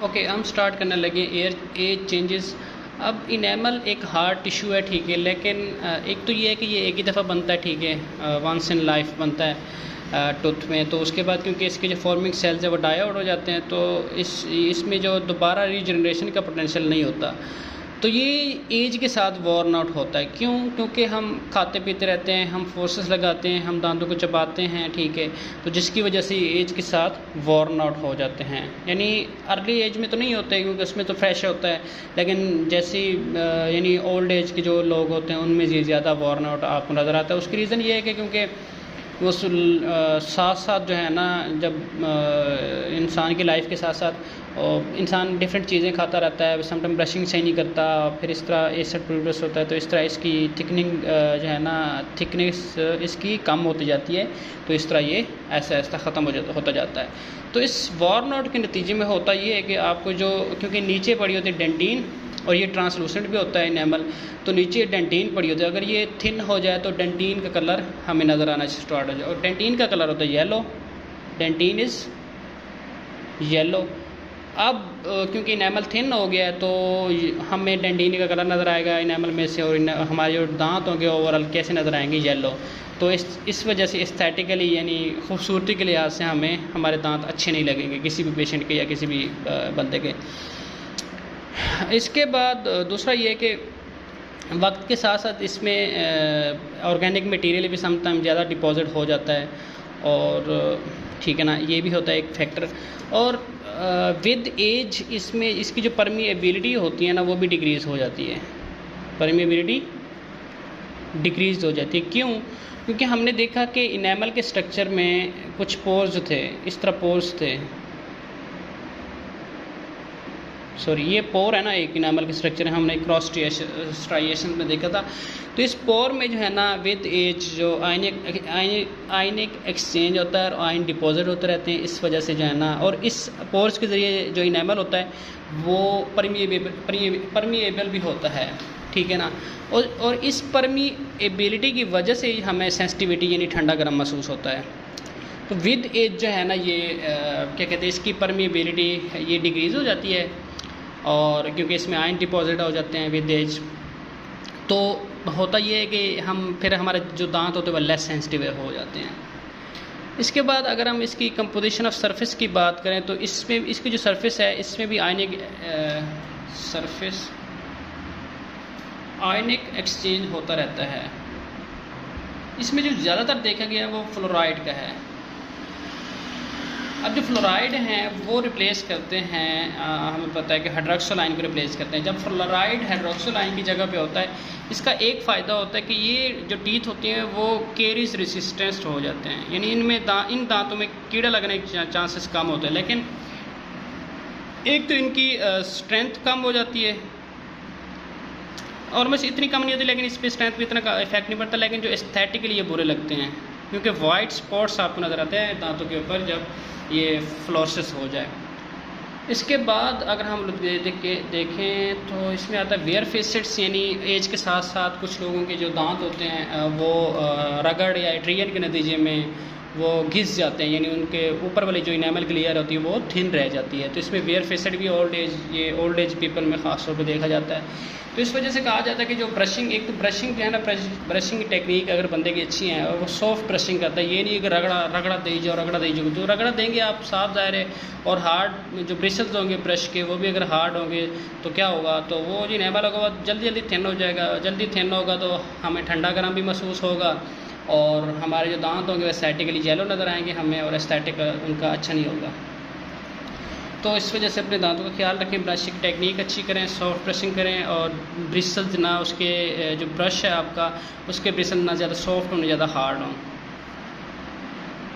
Okay, हम start करने लगे एज चेंजेस। अब इनेमल एक हार्ड टिश्यू है, ठीक है, लेकिन एक तो ये है कि ये एक ही दफ़ा बनता है, ठीक है, वंस इन लाइफ बनता है टूथ में। तो उसके बाद क्योंकि इसके जो फॉर्मिंग सेल्स है वो डाई आउट हो जाते हैं, तो इसमें जो दोबारा रीजनरेशन का पोटेंशियल नहीं होता। तो ये एज के साथ वॉर्न आउट होता है। क्यों? क्योंकि हम खाते पीते रहते हैं, हम फोर्सेस लगाते हैं, हम दांतों को चबाते हैं, ठीक है, तो जिसकी वजह से ये एज के साथ वॉर्न आउट हो जाते हैं। यानी अर्ली एज में तो नहीं होते क्योंकि उसमें तो फ्रेश होता है, लेकिन जैसे यानी ओल्ड एज के जो लोग होते हैं उनमें ये ज़्यादा वॉर्न आउट आपको नज़र आता है। उसकी रीज़न ये है कि क्योंकि वो साथ साथ जो है ना, जब इंसान की लाइफ के साथ साथ इंसान डिफरेंट चीज़ें खाता रहता है, समटाइम ब्रशिंग सही नहीं करता, फिर इस तरह एसिड प्रोड्यूस होता है, तो इस तरह इसकी थिकनिंग जो है ना, थिकनेस इसकी कम होती जाती है, तो इस तरह ये ऐसा ऐसा ख़त्म होता जाता है। तो इस वॉर्न आउट के नतीजे में होता ये है कि आपको जो, क्योंकि नीचे पड़ी होती है डेंटिन और ये ट्रांसलूसेंट भी होता है इनेमल, तो नीचे डेंटिन पड़ी होती है। अगर ये थिन हो जाए तो डेंटिन का कलर हमें नज़र आना स्टार्ट हो जाए, और डेंटिन का कलर होता है येलो। Dentin is yellow. अब क्योंकि इनेमल थिन हो गया है तो हमें डेंटिन का कलर नज़र आएगा इनेमल में से, और हमारे जो दांत होंगे ओवरऑल कैसे नज़र आएंगे? येलो। तो इस वजह से एस्थेटिकली यानी खूबसूरती के लिहाज से हमें हमारे दांत अच्छे नहीं लगेंगे किसी भी पेशेंट के या किसी भी बंदे के। इसके बाद दूसरा ये है कि वक्त के साथ साथ इसमें ऑर्गेनिक मटेरियल भी समटाइम ज़्यादा डिपॉजिट हो जाता है, और ठीक है ना, ये भी होता है एक फैक्टर। और विद एज इसमें इसकी जो परमिएबिलिटी होती है ना, वो भी डिक्रीज़ हो जाती है। परमिएबिलिटी डिक्रीज़ हो जाती है। क्यों? क्योंकि हमने देखा कि इनेमल के स्ट्रक्चर में कुछ पोर्स थे, इस तरह पोर्स थे, सॉरी ये पोर है ना, एक इनेमल के स्ट्रक्चर है, हमने क्रॉस स्ट्राइएशन में देखा था। तो इस पोर में जो है ना, विद एज जो आयनिक एक्सचेंज होता है और आयन डिपॉजिट होते रहते हैं, इस वजह से जो है ना, और इस पोर्स के ज़रिए जो इनेमल होता है वो परमिएबल भी होता है, ठीक है ना। और इस परमिएबिलिटी की वजह से हमें सेंसिटिविटी यानी ठंडा गर्म महसूस होता है। तो विद एज जो है ना, ये क्या कहते हैं, इसकी परमिएबिलिटी ये डिक्रीज़ हो जाती है, और क्योंकि इसमें आयन डिपॉजिट हो जाते हैं विद एज, तो होता ये है कि हम फिर हमारे जो दांत होते हैं वो लेस सेंसिटिव हो जाते हैं। इसके बाद अगर हम इसकी कंपोजिशन ऑफ सरफेस की बात करें तो इसमें इसकी जो सरफेस है इसमें भी आयनिक एक्सचेंज होता रहता है। इसमें जो ज़्यादातर देखा गया वो फ्लोराइड का है। अब जो फ्लोराइड हैं वो रिप्लेस करते हैं, हमें पता है कि हाइड्रोक्सोलाइन को रिप्लेस करते हैं। जब फ्लोराइड हाइड्रोक्सोलाइन की जगह पे होता है, इसका एक फ़ायदा होता है कि ये जो टीथ होती हैं वो केरीज रेसिस्टेंस हो जाते हैं, यानी इनमें इन दांतों में कीड़ा लगने के चांसेस कम होते हैं। लेकिन एक तो इनकी स्ट्रेंथ कम हो जाती है, और बस इतनी कम नहीं होती, लेकिन इस पर स्ट्रेंथ भी इतना इफेक्ट नहीं पड़ता। लेकिन जो एस्थेटिकली ये बुरे लगते हैं, क्योंकि वाइट स्पॉट्स आपको नज़र आते हैं दांतों के ऊपर जब ये फ्लोसिस हो जाए। इसके बाद अगर हम लोग देखें तो इसमें आता है वेयर फेसेट्स, यानी एज के साथ साथ कुछ लोगों के जो दांत होते हैं वो रगड़ या एट्रियन के नतीजे में वो घिस जाते हैं, यानी उनके ऊपर वाली जो इनेमल की लेयर होती है वो थिन रह जाती है। तो इसमें वेयर फेसेट भी ओल्ड एज पीपल में ख़ास तौर पर देखा जाता है। तो इस वजह से कहा जाता है कि जो ब्रशिंग, एक तो ब्रशिंग जो है ना, ब्रशिंग की टेक्निक अगर बंदे की अच्छी है और वो सॉफ्ट ब्रशिंग करता है, ये नहीं कि रगड़ा दे जो रगड़ा देंगे आप साफ ज़ाहिर है, और हार्ड जो ब्रिसल्स होंगे ब्रश के वो भी अगर हार्ड होंगे तो क्या होगा, तो वो जो इनेमल होगा वो जल्दी थिन हो जाएगा। जल्दी थिन होगा तो हमें ठंडा गर्म भी महसूस होगा, और हमारे जो दांत होंगे वो एस्थेटिकली येलो नज़र आएंगे हमें, और एस्थेटिक उनका अच्छा नहीं होगा। तो इस वजह से अपने दांतों का ख्याल रखें, ब्रशिंग टेक्निक अच्छी करें, सॉफ्ट ब्रशिंग करें, और ब्रिसल्स ना, उसके जो ब्रश है आपका उसके ब्रिसल ना ज़्यादा सॉफ्ट हों ना ज़्यादा हार्ड हों।